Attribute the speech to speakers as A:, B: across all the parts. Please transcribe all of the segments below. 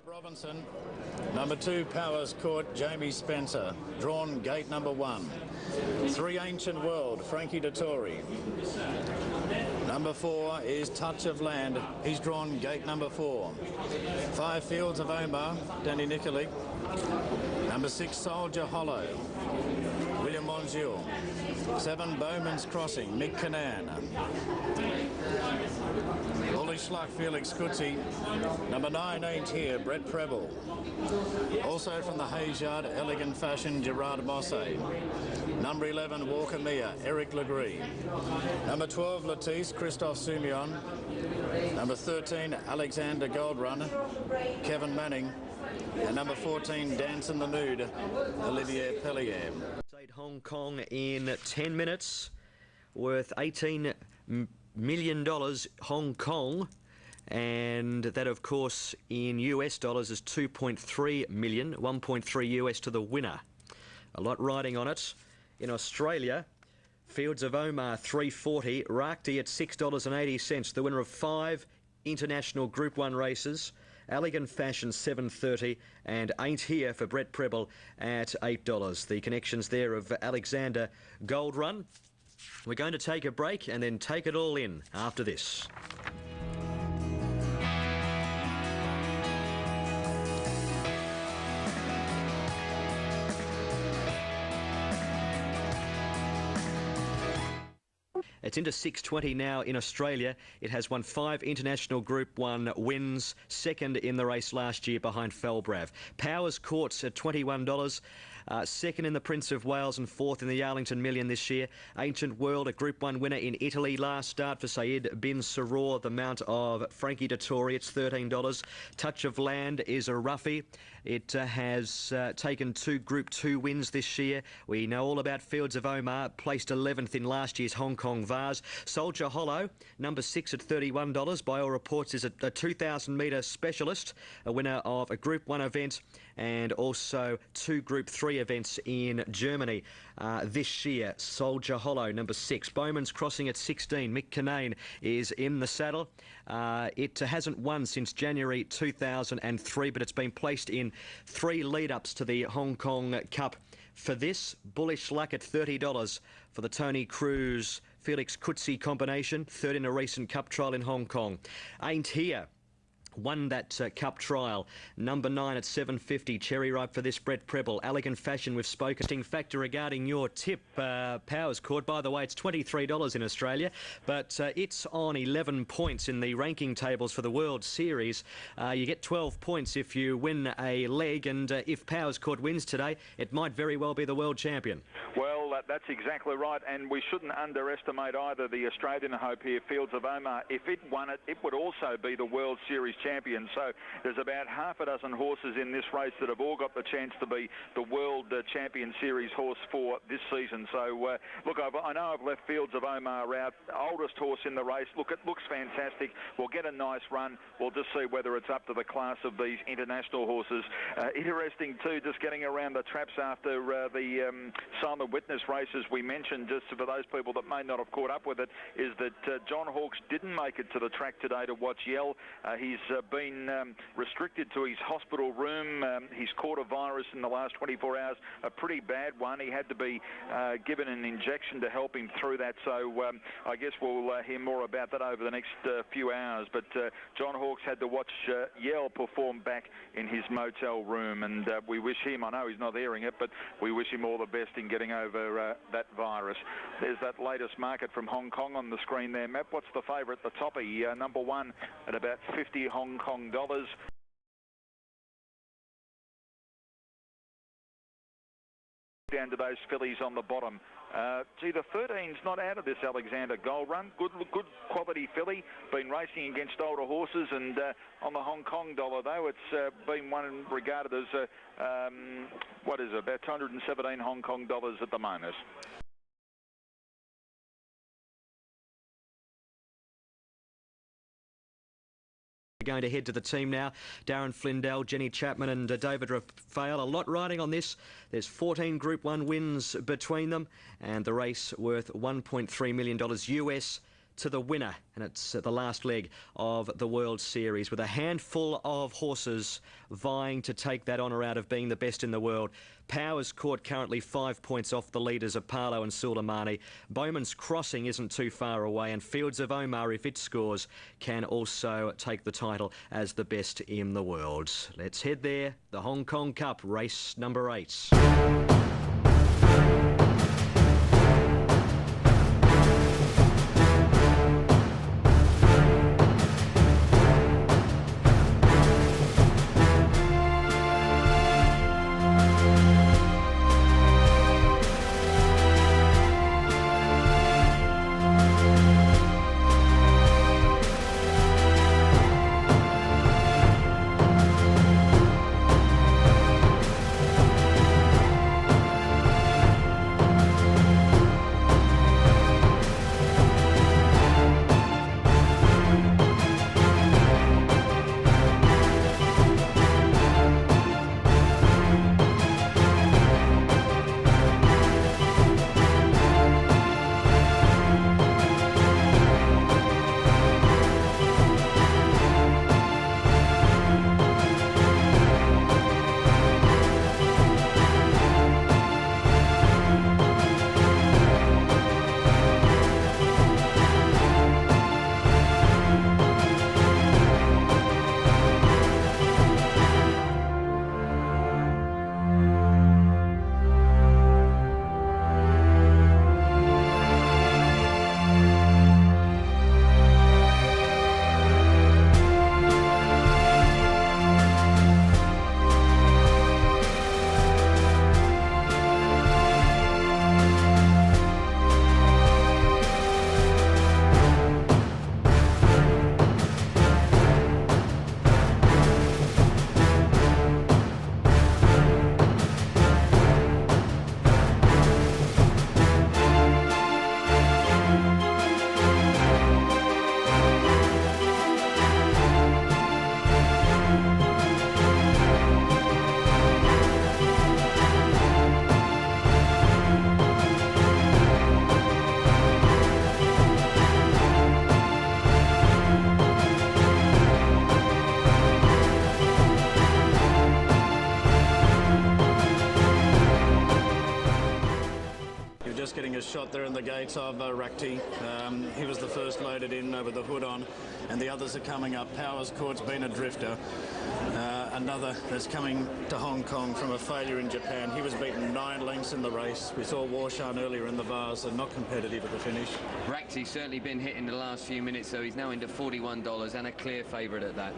A: Robinson. Number 2, Powers Court, Jamie Spencer. Drawn gate number 1. 3, Ancient World, Frankie Dettori. Number 4 is Touch of Land. He's drawn gate number 4. 5, Fields of Omar, Danny Nikolic. Number 6, Soldier Hollow, William Monjul. 7, Bowman's Crossing, Mick Canan. Bullish Luck, Felix Coetzee. Number 9, Ain't Here, Brett Preble. Also from the Hayes Yard, Elegant Fashion, Gerard Mosse. Number 11, Walker Mia, Eric Legree. Number 12, Latisse, Christophe Soumillon. Number 13, Alexander Goldrun, Kevin Manning. And number 14, Dance in the Nude, Olivier Pellier.
B: Hong Kong in 10 minutes, worth $18 million Hong Kong, and that of course in US dollars is 2.3 million, 1.3 US to the winner. A lot riding on it. In Australia, Fields of Omar 340, Rakti at $6.80, the winner of 5 international Group 1 races. Elegant Fashion 7.30 and Ain't Here for Brett Preble at $8. The connections there of Alexander Goldrun. We're going to take a break and then take it all in after this. It's into 6.20 now in Australia. It has won 5 international Group 1 wins, second in the race last year behind Felbrav. Powers Courts at $21, second in the Prince of Wales and fourth in the Arlington Million this year. Ancient World, a Group 1 winner in Italy last start for Said bin Saror, the mount of Frankie Dettori. It's $13. Touch of Land is a roughie. It has taken 2 Group 2 wins this year. We know all about Fields of Omar, placed 11th in last year's Hong Kong Vase. Soldier Hollow, number 6 at $31. By all reports is a 2,000 metre specialist, a winner of a Group 1 event and also 2 Group 3 events in Germany this year. Soldier Hollow, number 6. Bowman's Crossing at 16. Mick Canan is in the saddle. It hasn't won since January 2003, but it's been placed in 3 lead-ups to the Hong Kong Cup. For this, Bullish Luck at $30 for the Tony Cruz Felix Coetzee combination, third in a recent cup trial in Hong Kong. Ain't Here won that cup trial. Number 9 at $7.50. Cherry Ripe for this, Brett Preble. Elegant Fashion, we've spoken. Factor regarding your tip, Powers Court. By the way, it's $23 in Australia, but it's on 11 points in the ranking tables for the World Series. You get 12 points if you win a leg, and if Powers Court wins today, it might very well be the world champion.
C: Well, that's exactly right, and we shouldn't underestimate either the Australian hope here, Fields of Omar. If it won it, it would also be the World Series champion. So there's about half a dozen horses in this race that have all got the chance to be the World Champion Series horse for this season. So, look, I know I've left Fields of Omar out. Oldest horse in the race. Look, it looks fantastic. We'll get a nice run. We'll just see whether it's up to the class of these international horses. Interesting, too, just getting around the traps after the silent witness races we mentioned, just for those people that may not have caught up with it, is that John Hawkes didn't make it to the track today to watch Yell. He's been restricted to his hospital room. He's caught a virus in the last 24 hours, a pretty bad one. He had to be given an injection to help him through that. So I guess we'll hear more about that over the next few hours. But John Hawkes had to watch Yell perform back in his motel room, and we wish him, I know he's not hearing it, but we wish him all the best in getting over that virus. There's that latest market from Hong Kong on the screen there, Matt. What's the favourite? The toppy, number 1 at about 50 Hong Kong dollars. Down to those fillies on the bottom. Gee, the 13's not out of this Alexander Goldrun. Good quality filly. Been racing against older horses, and on the Hong Kong dollar, though, it's been one regarded as, what is it, about 217 Hong Kong dollars at the moment.
B: Going to head to the team now. Darren Flindell, Jenny Chapman and David Raphael. A lot riding on this. There's 14 Group 1 wins between them, and the race worth $1.3 million US to the winner, and it's the last leg of the World Series with a handful of horses vying to take that honour out of being the best in the world. Powers Court currently 5 points off the leaders of Parlo and Suleimani. Bowman's Crossing isn't too far away, and Fields of Omar, if it scores, can also take the title as the best in the world. Let's head there. The Hong Kong Cup, race number 8.
A: Getting a shot there in the gates of Rakti. He was the first loaded in with the hood on, and the others are coming up. Powers Court's been a drifter. Another that's coming to Hong Kong from a failure in Japan. He was beaten 9 lengths in the race. We saw Warshan earlier in the Vase and not competitive at the finish.
D: Rakti's certainly been hit in the last few minutes, so he's now into $41 and a clear favourite at that.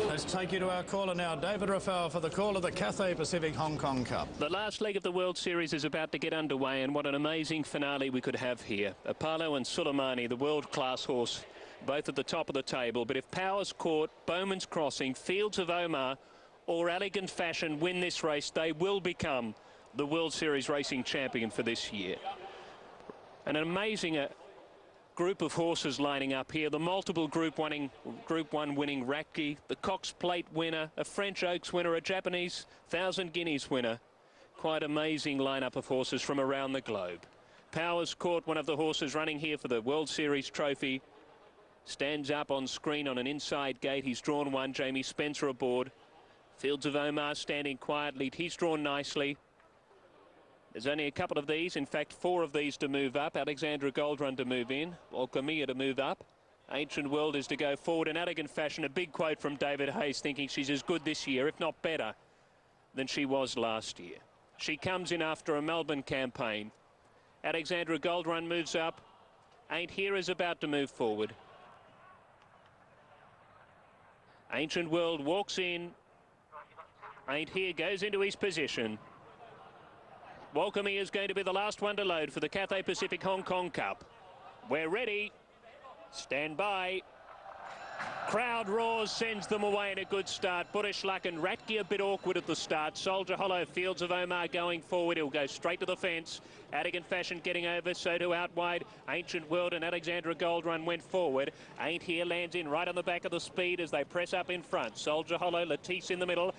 A: Let's take you to our caller now, David Raphael, for the call of the Cathay Pacific Hong Kong Cup.
E: The last leg of the World Series is about to get underway, and what an amazing finale we could have here. Apollo and Suleimani, the world-class horse, both at the top of the table. But if Powers Court, Bowman's Crossing, Fields of Omar or Elegant Fashion win this race, they will become the World Series racing champion for this year. An amazing group of horses lining up here. The multiple Group 1 winning Rakti, the Cox Plate winner, a French Oaks winner, a Japanese 1,000 Guineas winner. Quite amazing lineup of horses from around the globe. Powers Court, one of the horses running here for the World Series trophy, stands up on screen on an inside gate. He's drawn one. Jamie Spencer aboard. Fields of Omar standing quietly. He's drawn nicely. There's only a couple of these, in fact 4 of these to move up. Alexander Goldrun to move in, Alchemia to move up. Ancient World is to go forward in Elegant Fashion. A big quote from David Hayes, thinking she's as good this year, if not better, than she was last year. She comes in after a Melbourne campaign. Alexander Goldrun moves up. Ain't Here is about to move forward. Ancient World walks in. Ain't Here goes into his position. Walkamy is going to be the last one to load for the Cathay Pacific Hong Kong Cup. We're ready. Stand by. Crowd roars, sends them away in a good start. British Luck and Ratke a bit awkward at the start. Soldier Hollow, Fields of Omar going forward. He'll go straight to the fence. Adigan Fashion getting over, so do out wide. Ancient World and Alexander Goldrun went forward. Ain't Here lands in right on the back of the speed as they press up in front. Soldier Hollow, Latisse in the middle.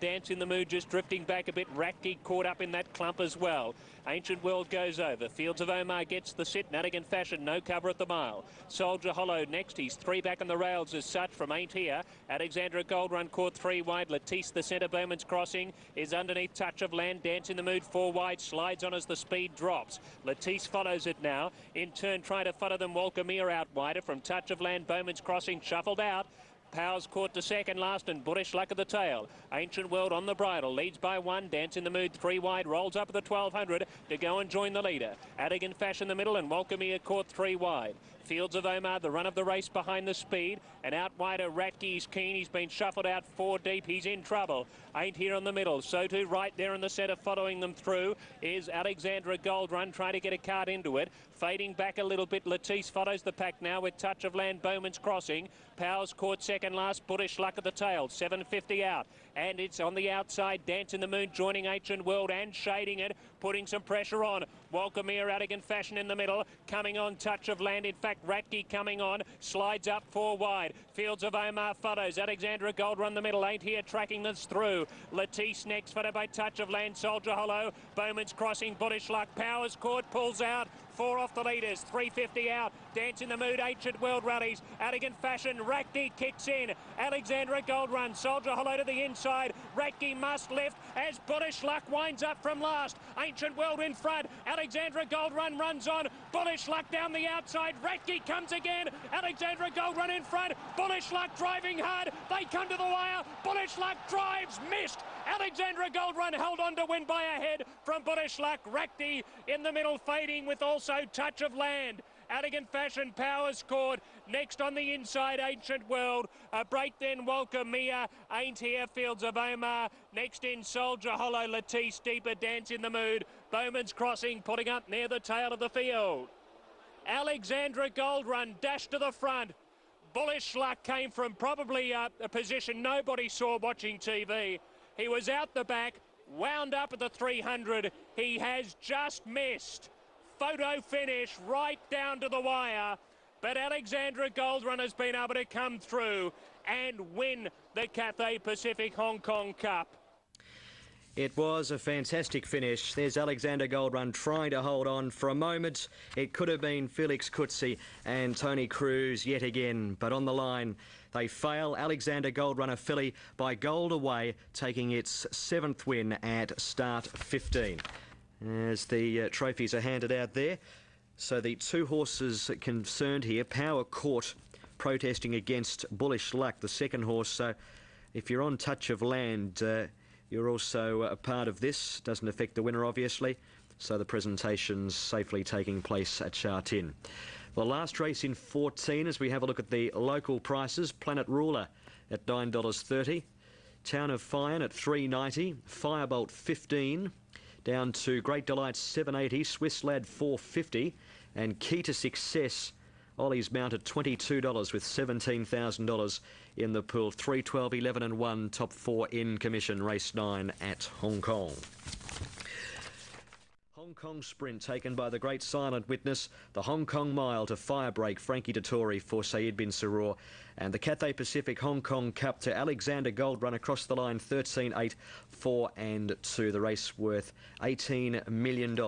E: Dance in the Mood just drifting back a bit. Ratke caught up in that clump as well. Ancient World goes over. Fields of Omar gets the sit. Adigan Fashion, no cover at the mile. Soldier Hollow next. He's 3 back on the rails as such from Ain't Here. Alexander Goldrun caught 3 wide. Latisse, the centre, Bowman's Crossing is underneath. Touch of Land, Dance in the Mood 4 wide. Slides on as the speed drops. Latisse follows it now. In turn, trying to follow them. Walkermere out wider from Touch of Land. Bowman's Crossing shuffled out. Powers caught to second last and British Luck at the tail. Ancient World on the bridle, leads by 1. Dance in the Mood 3 wide, rolls up at the 1200 to go and join the leader. Adigan Fashion in the middle and Walkermere caught 3 wide. Fields of Omar, the run of the race behind the speed. And out wider, Ratke's keen. He's been shuffled out 4 deep. He's in trouble. Ain't Here in the middle. So too right there in the centre following them through is Alexander Goldrun trying to get a cart into it. Fading back a little bit. Latisse follows the pack now with Touch of Land, Bowman's Crossing. Powers caught second last. British Luck at the tail. 750 out. And it's on the outside. Dance in the Moon joining Ancient World and shading it. Putting some pressure on. Walkermere, Adigan Fashion in the middle. Coming on, Touch of Land. In fact, Ratke coming on. Slides up 4 wide. Fields of Omar follows. Alexander Goldrun the middle. Ain't Here tracking this through. Latisse next, followed by Touch of Land. Soldier Hollow. Bowman's Crossing. British Luck. Powers caught. Pulls out. 4 off the leaders. 350 out. Dance in the Mood. Ancient World rallies. Adigan Fashion. Ratke kicks in. Alexander Goldrun. Soldier Hollow to the inside. Ratke must lift as British Luck winds up from last. Ancient World in front. Alexander Goldrun runs on. British Luck down the outside. Ratke comes again. Alexander Goldrun in front. British Luck driving hard. They come to the wire. British Luck drives. Missed. Alexander Goldrun held on to win by a head from British Luck. Ratke in the middle fading with also Touch of Land. Adigan Fashion, Powers caught. Next on the inside, Ancient World. A break then, Walkermere. Ain't Here, Fields of Omar. Next in, Soldier Hollow, Latisse, Deeper Dance in the Mood. Bowman's Crossing putting up near the tail of the field. Alexander Goldrun dashed to the front. Bullish Luck came from probably a position nobody saw watching TV. He was out the back, wound up at the 300. He has just missed. Photo finish right down to the wire. But Alexander Goldrun has been able to come through and win the Cathay Pacific Hong Kong Cup.
B: It was a fantastic finish. There's Alexander Goldrun trying to hold on for a moment. It could have been Felix Kutsi and Tony Cruz yet again, but on the line they fail. Alexander Goldrun, a filly by Gold Away, taking its 7th win at start 15. As the trophies are handed out there. So the 2 horses concerned here, Power Court protesting against Bullish Luck, the 2nd horse. So if you're on Touch of Land, you're also a part of this. Doesn't affect the winner, obviously. So the presentation's safely taking place at Sha Tin. The last race in 14 as we have a look at the local prices. Planet Ruler at $9.30. Town of Fion at $3.90. Firebolt $15. Down to Great Delight $7.80. Swiss Lad $4.50. And Key to Success, Ollie's Mount at $22 with $17,000 in the pool. 3, 12, 11 and 1, top 4 in commission. Race 9 at Hong Kong. Hong Kong Sprint taken by the great silent witness. The Hong Kong Mile to Firebreak, Frankie Dettori for Saeed bin Saror. And the Cathay Pacific Hong Kong Cup to Alexander Goldrun across the line, 13, 8, 4 and 2. The race worth $18 million.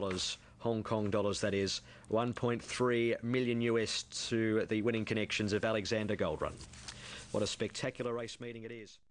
B: Hong Kong dollars, that is. 1.3 million US to the winning connections of Alexander Goldrun. What a spectacular race meeting it is.